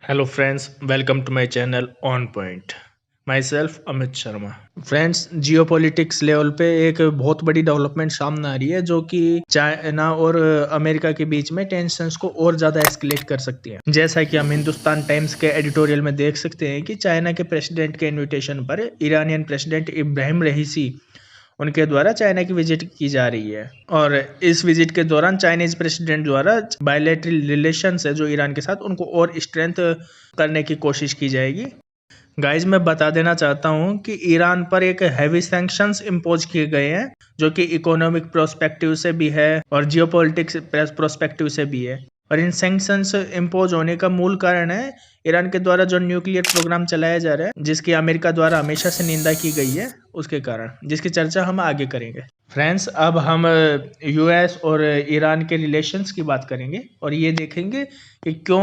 Hello friends, welcome to my channel on point. Myself Amit Sharma. Friends, geopolitics level पे एक बहुत बड़ी development सामने आ रही है जो कि चाइना और अमेरिका के बीच में टेंशंस को और ज़्यादा एस्केलेट कर सकती है। जैसा कि हम हिंदुस्तान टाइम्स के एडिटोरियल में देख सकते हैं कि चाइना के प्रेसिडेंट के इनविटेशन पर ईरानियन प्रेसिडेंट इब्राहिम रहीसी उनके द्वारा चाइना की विजिट की जा रही है। और इस विजिट के दौरान चाइनीज प्रेसिडेंट द्वारा बायलैटरल रिलेशन है जो ईरान के साथ, उनको और स्ट्रेंथ करने की कोशिश की जाएगी। गाइज, मैं बता देना चाहता हूं कि ईरान पर एक हैवी सैंक्शंस इम्पोज किए गए हैं जो कि इकोनॉमिक प्रोस्पेक्टिव से भी है और जियोपॉलिटिक्स प्रोस्पेक्टिव से भी है। और इन सैंक्शंस इम्पोज होने का मूल कारण है ईरान के द्वारा जो न्यूक्लियर प्रोग्राम चलाया जा रहा है, जिसकी अमेरिका द्वारा हमेशा से निंदा की गई है, उसके कारण, जिसकी चर्चा हम आगे करेंगे। फ्रेंड्स, अब हम यूएस और ईरान के रिलेशंस की बात करेंगे और ये देखेंगे कि क्यों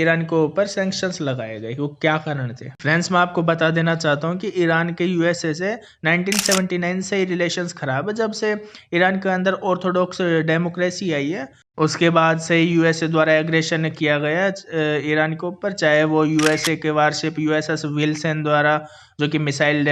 ईरान के ऊपर सैंक्शंस लगाए गए, वो क्या कारण थे। फ्रेंड्स, मैं आपको बता देना चाहता हूँ कि ईरान के यूएसए से 1979 से ही रिलेशंस खराब है, जब से ईरान के अंदर ऑर्थोडॉक्स डेमोक्रेसी आई है। उसके बाद से यूएसए द्वारा एग्रेशन किया गया ईरान के ऊपर, चाहे वो यूएसए के वारशिप यूएसएस विल्सन द्वारा, जो कि मिसाइल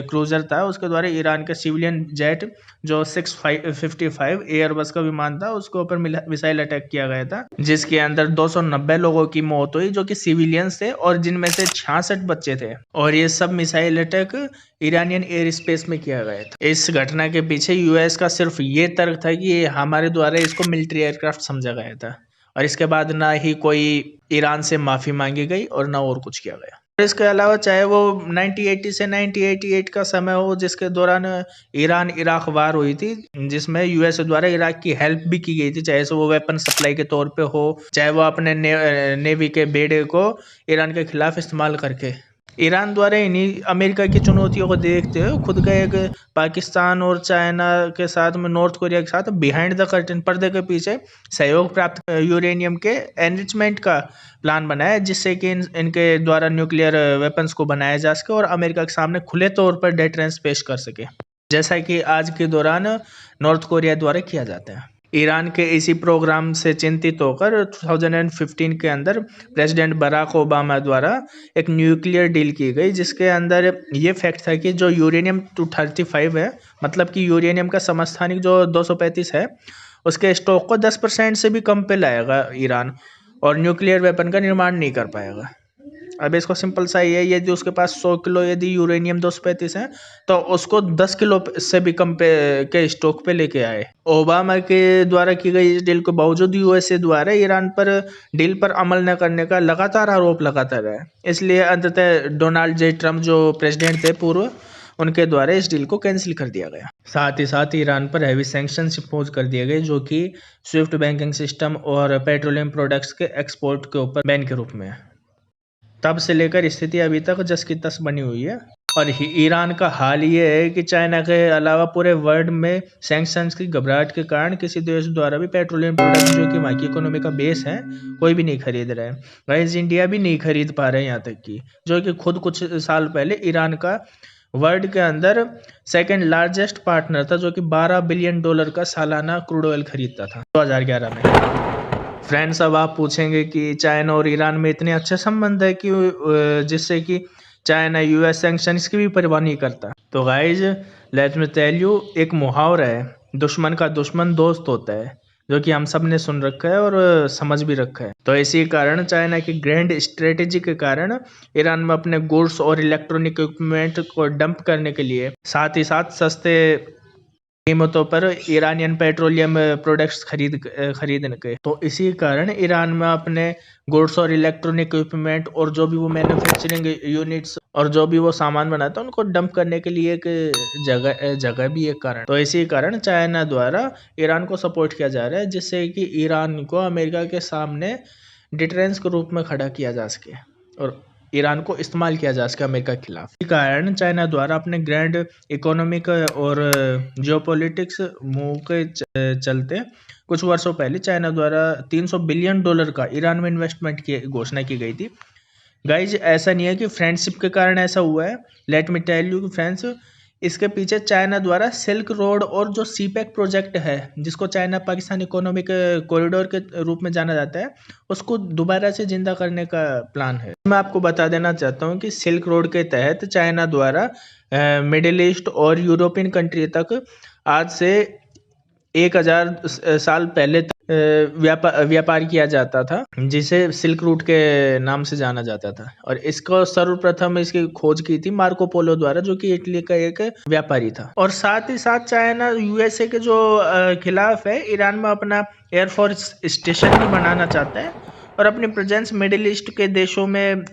क्रूजर था, उसके द्वारा ईरान का सिविलियन जेट जो 655 एयरबस का विमान था, उसके ऊपर मिसाइल अटैक किया गया था, जिसके अंदर 290 लोगों की मौत हुई जो कि सिविलियंस थे और जिनमें से 66 बच्चे थे। और ये सब missile attack Iranian air space में किया गया था। इस घटना के पीछे यूएस का सिर्फ ये तर्क था कि ये हमारे द्वारा इसको मिलिट्री एयरक्राफ्ट समझा गया था, और इसके बाद ना ही कोई ईरान से माफी मांगी गई और ना और कुछ किया गया। इसके अलावा चाहे वो 1980 से 1988 का समय हो, जिसके दौरान ईरान इराक वार हुई थी, जिसमें यूएस द्वारा इराक की हेल्प भी की गई थी, चाहे वो वेपन सप्लाई के तौर पे हो, चाहे वो अपने नेवी के बेड़े को ईरान के खिलाफ इस्तेमाल करके। ईरान द्वारा इन्हीं अमेरिका की चुनौतियों को देखते हुए खुद का एक पाकिस्तान और चाइना के साथ में नॉर्थ कोरिया के साथ बिहाइंड द कर्टन, पर्दे के पीछे सहयोग प्राप्त यूरेनियम के एनरिचमेंट का प्लान बनाया, जिससे कि इनके द्वारा न्यूक्लियर वेपन्स को बनाया जा सके और अमेरिका के सामने खुले तौर पर डेटरेंस पेश कर सके, जैसा कि आज के दौरान नॉर्थ कोरिया द्वारा किया जाता है। ईरान के इसी प्रोग्राम से चिंतित होकर 2015 के अंदर प्रेसिडेंट बराक ओबामा द्वारा एक न्यूक्लियर डील की गई, जिसके अंदर ये फैक्ट था कि जो यूरेनियम 235 है, मतलब कि यूरेनियम का समस्थानिक जो 235 है, उसके स्टॉक को 10% से भी कम पे लाएगा ईरान, और न्यूक्लियर वेपन का निर्माण नहीं कर पाएगा। अब इसको सिंपल सा ही है, यदि उसके पास 100 किलो यदि यूरेनियम 235 है, तो उसको 10 किलो से भी कम पे के स्टॉक पे लेके आए। ओबामा के द्वारा की गई इस डील के बावजूद यूएसए द्वारा ईरान पर डील पर अमल न करने का लगातार आरोप लगाता रहा है। इसलिए अंततः डोनाल्ड जे ट्रम्प जो प्रेसिडेंट थे पूर्व, उनके द्वारा इस डील को कैंसिल कर दिया गया। साथ ही साथ ईरान पर हैवी सैंक्शंस इम्पोज कर दिए गए, जो कि स्विफ्ट बैंकिंग सिस्टम और पेट्रोलियम प्रोडक्ट्स के एक्सपोर्ट के ऊपर बैन के रूप में है। तब से लेकर स्थिति अभी तक जस की तस बनी हुई है। और ईरान का हाल ये है कि चाइना के अलावा पूरे वर्ल्ड में सैंक्शंस की घबराहट के कारण किसी देश द्वारा भी पेट्रोलियम प्रोडक्ट, जो कि वहाँ की इकोनॉमी का बेस है, कोई भी नहीं खरीद रहा है। गाइस, इंडिया भी नहीं खरीद पा रहे हैं, यहाँ तक कि जो कि खुद कुछ साल पहले ईरान का वर्ल्ड के अंदर सेकेंड लार्जेस्ट पार्टनर था, जो कि $12 बिलियन का सालाना क्रूड ऑयल खरीदता था 2011 में। फ्रेंड्स, अब आप पूछेंगे कि चाइना और ईरान में इतने अच्छे संबंध है कि जिससे कि चाइना यूएस सैंक्शंस की भी परवाह नहीं करता। तो guys, let me tell you, एक मुहावरा है, दुश्मन का दुश्मन दोस्त होता है, जो कि हम सब ने सुन रखा है और समझ भी रखा है। तो इसी कारण चाइना की ग्रैंड स्ट्रेटेजी के कारण ईरान में अपने गुड्स और इलेक्ट्रॉनिक इक्विपमेंट को डंप करने के लिए, साथ ही साथ सस्ते कीमतों पर ईरानियन पेट्रोलियम प्रोडक्ट्स खरीदने के, तो इसी कारण ईरान में अपने गुड्स और इलेक्ट्रॉनिक इक्विपमेंट और जो भी वो मैन्युफैक्चरिंग यूनिट्स और जो भी वो सामान बनाता है, उनको डंप करने के लिए एक जगह भी एक कारण। तो इसी कारण चाइना द्वारा ईरान को सपोर्ट किया जा रहा है, जिससे कि ईरान को अमेरिका के सामने डिटरेंस के रूप में खड़ा किया जा सके और ईरान को इस्तेमाल किया जा सके अमेरिका के खिलाफ। इसी कारण चाइना द्वारा अपने ग्रैंड इकोनॉमिक और जियोपॉलिटिक्स मूव के चलते कुछ वर्षों पहले चाइना द्वारा $300 बिलियन का ईरान में इन्वेस्टमेंट की घोषणा की गई थी। गाइज, ऐसा नहीं है कि फ्रेंडशिप के कारण ऐसा हुआ है। Let me tell you friends, इसके पीछे चाइना द्वारा सिल्क रोड और जो सीपेक प्रोजेक्ट है, जिसको चाइना पाकिस्तान इकोनॉमिक कॉरिडोर के रूप में जाना जाता है, उसको दोबारा से जिंदा करने का प्लान है। मैं आपको बता देना चाहता हूँ कि सिल्क रोड के तहत चाइना द्वारा मिडिल ईस्ट और यूरोपियन कंट्री तक आज से 1000 साल पहले व्यापार किया जाता था, जिसे सिल्क रूट के नाम से जाना जाता था। और इसको सर्वप्रथम इसकी खोज की थी मार्को पोलो द्वारा, जो कि इटली का एक व्यापारी था। और साथ ही साथ चाइना यूएसए के जो खिलाफ है, ईरान में अपना एयरफोर्स स्टेशन भी बनाना चाहता है और अपनी प्रेजेंस मिडिल ईस्ट के देशों में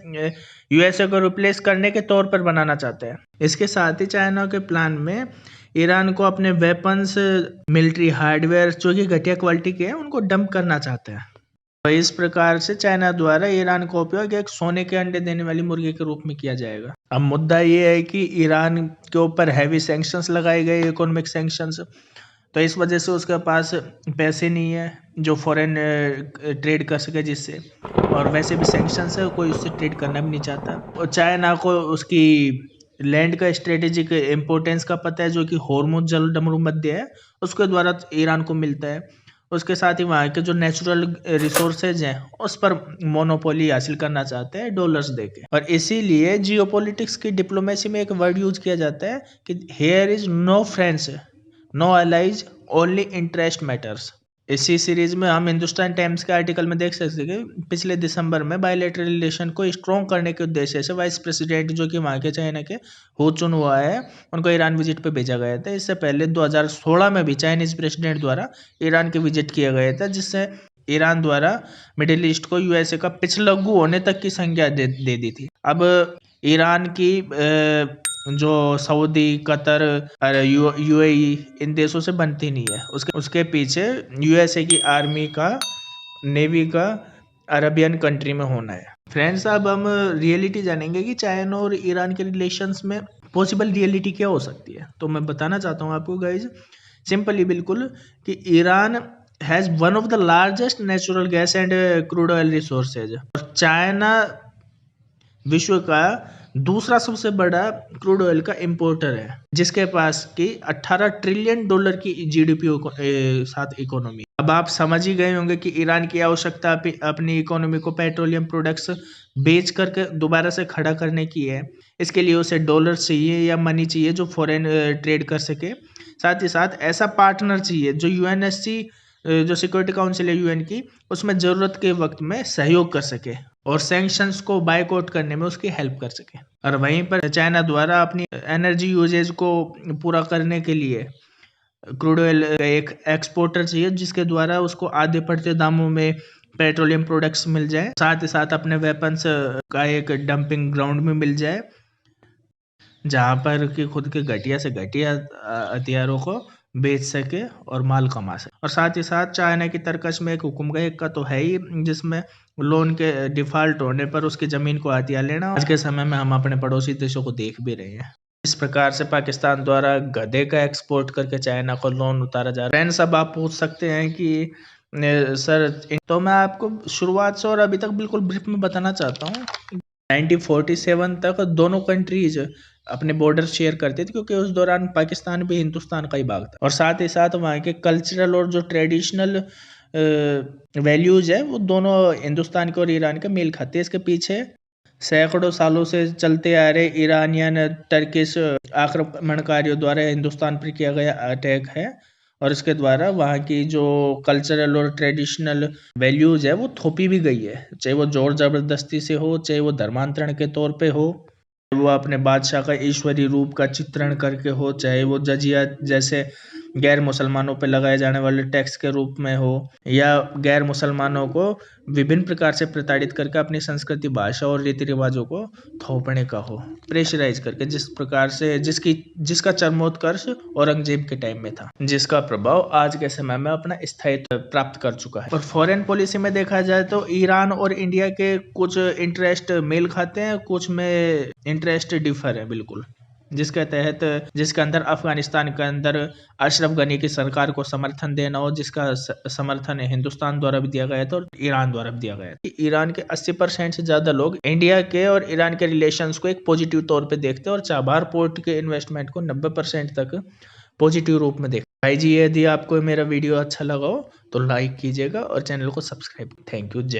यूएसए को रिप्लेस करने के तौर पर बनाना चाहता है। इसके साथ ही चाइना के प्लान में ईरान को अपने वेपन्स, मिलिट्री हार्डवेयर जो कि घटिया क्वालिटी के हैं, उनको डंप करना चाहते हैं। तो इस प्रकार से चाइना द्वारा ईरान का उपयोग एक सोने के अंडे देने वाली मुर्गी के रूप में किया जाएगा। अब मुद्दा ये है कि ईरान के ऊपर हैवी सैंक्शंस लगाए गए, इकोनॉमिक सैंक्शंस, तो इस वजह से उसके पास पैसे नहीं है जो फॉरेन ट्रेड कर सके जिससे, और वैसे भी सैंक्शंस है, कोई उससे ट्रेड करना भी नहीं चाहता। और चाइना को उसकी लैंड का स्ट्रेटेजिक इम्पोर्टेंस का पता है, जो कि हॉर्मुज़ जलसंधि मध्य है, उसके द्वारा ईरान को मिलता है। उसके साथ ही वहाँ के जो नेचुरल रिसोर्सेज हैं, उस पर मोनोपोली हासिल करना चाहते हैं डॉलर्स देके। और इसीलिए जियोपॉलिटिक्स की डिप्लोमेसी में एक वर्ड यूज किया जाता है कि here is no friends, no allies, only interest matters. इसी सीरीज में हम हिंदुस्तान टाइम्स के आर्टिकल में देख सकते हैं कि पिछले दिसंबर में बायलैटरल रिलेशन को स्ट्रॉन्ग करने के उद्देश्य से वाइस प्रेसिडेंट, जो कि वहाँ के चाइना के हो चुन हुआ है, उनको ईरान विजिट पे भेजा गया था। इससे पहले 2016 में भी चाइनीज प्रेसिडेंट द्वारा ईरान के विजिट किया गया था, जिससे ईरान द्वारा मिडिल ईस्ट को यूएसए का पिछलग्गू होने तक की संज्ञा दे दी थी। अब ईरान की जो सऊदी, कतर और यूएई, इन देशों से बनती नहीं है। उसके पीछे यूएसए की आर्मी का, नेवी का अरबियन कंट्री में होना है। फ्रेंड्स, अब हम रियलिटी जानेंगे कि चाइना और ईरान के रिलेशंस में पॉसिबल रियलिटी क्या हो सकती है। तो मैं बताना चाहता हूँ आपको गाइज, सिंपली बिल्कुल, कि Iran has one of the largest natural gas and crude oil resources, और चाइना विश्व का दूसरा सबसे बड़ा क्रूड ऑयल का इंपोर्टर है, जिसके पास की $18 ट्रिलियन की जीडीपी साथ इकोनॉमी। अब आप समझ ही गए होंगे कि ईरान की आवश्यकता अपनी इकोनॉमी को पेट्रोलियम प्रोडक्ट्स बेच करके दोबारा से खड़ा करने की है। इसके लिए उसे डॉलर चाहिए या मनी चाहिए जो फॉरेन ट्रेड कर सके। साथ ही साथ ऐसा पार्टनर चाहिए जो यूएनएससी, जो सिक्योरिटी काउंसिल है यूएन की, उसमें ज़रूरत के वक्त में सहयोग कर सके और सैंक्शंस को बायकॉट करने में उसकी हेल्प कर सके। और वहीं पर चाइना द्वारा अपनी एनर्जी यूजेज को पूरा करने के लिए क्रूड ऑयल एक एक्सपोर्टर चाहिए, जिसके द्वारा उसको आधे पड़ते दामों में पेट्रोलियम प्रोडक्ट्स मिल जाए। साथ ही साथ अपने वेपन्स का एक डंपिंग ग्राउंड में मिल जाए, जहाँ पर कि खुद के घटिया से घटिया हथियारों को बेच सके और माल कमा सके। और साथ ही साथ चाइना की तरकश में एक हुक्म का एक का तो है ही, जिसमें लोन के डिफॉल्ट होने पर उसकी जमीन को हथिया लेना। आज के समय में हम अपने पड़ोसी देशों को देख भी रहे हैं। इस प्रकार से पाकिस्तान द्वारा गधे का एक्सपोर्ट करके चाइना को लोन उतारा जा रहा है। फ्रेंड्स, अब आप पूछ सकते हैं कि सर, तो मैं आपको शुरुआत से और अभी तक बिल्कुल ब्रीफ में बताना चाहता हूँ। 1947 तक दोनों कंट्रीज अपने बॉर्डर शेयर करते थे, क्योंकि उस दौरान पाकिस्तान भी हिंदुस्तान का ही भाग था। और साथ ही साथ वहाँ के कल्चरल और जो ट्रेडिशनल वैल्यूज है, वो दोनों हिंदुस्तान के और ईरान के मेल खाते हैं। इसके पीछे सैकड़ों सालों से चलते आ रहे ईरानियन टर्किश आक्रमणकारियों द्वारा हिंदुस्तान पर किया गया अटैक है, और इसके द्वारा वहाँ की जो कल्चरल और ट्रेडिशनल वैल्यूज है वो थोपी भी गई है, चाहे वो जोर जबरदस्ती से हो, चाहे वो धर्मांतरण के तौर पे हो, वो अपने बादशाह का ईश्वरी रूप का चित्रण करके हो, चाहे वो जजिया जैसे गैर मुसलमानों पर लगाए जाने वाले टैक्स के रूप में हो, या गैर मुसलमानों को विभिन्न प्रकार से प्रताड़ित करके अपनी संस्कृति, भाषा और रीति रिवाजों को थोपने का हो, प्रेशराइज करके, जिस प्रकार से जिसका चरमोत्कर्ष औरंगजेब के टाइम में था, जिसका प्रभाव आज के समय में अपना स्थायित्व प्राप्त कर चुका है। और फॉरेन पॉलिसी में देखा जाए तो ईरान और इंडिया के कुछ इंटरेस्ट मेल खाते हैं, कुछ में इंटरेस्ट डिफर है बिल्कुल। जिसके तहत जिसके अंदर अफगानिस्तान के अंदर अशरफ गनी की सरकार को समर्थन देना हो, जिसका समर्थन हिंदुस्तान द्वारा भी दिया गया था और ईरान द्वारा भी दिया गया था। ईरान के 80% से ज्यादा लोग इंडिया के और ईरान के रिलेशंस को एक पॉजिटिव तौर पे देखते हैं और चाबहार पोर्ट के इन्वेस्टमेंट को 90% तक पॉजिटिव रूप में देखते हैं। भाई जी, यदि आपको मेरा वीडियो अच्छा लगा हो तो लाइक कीजिएगा और चैनल को सब्सक्राइब। Thank you. जय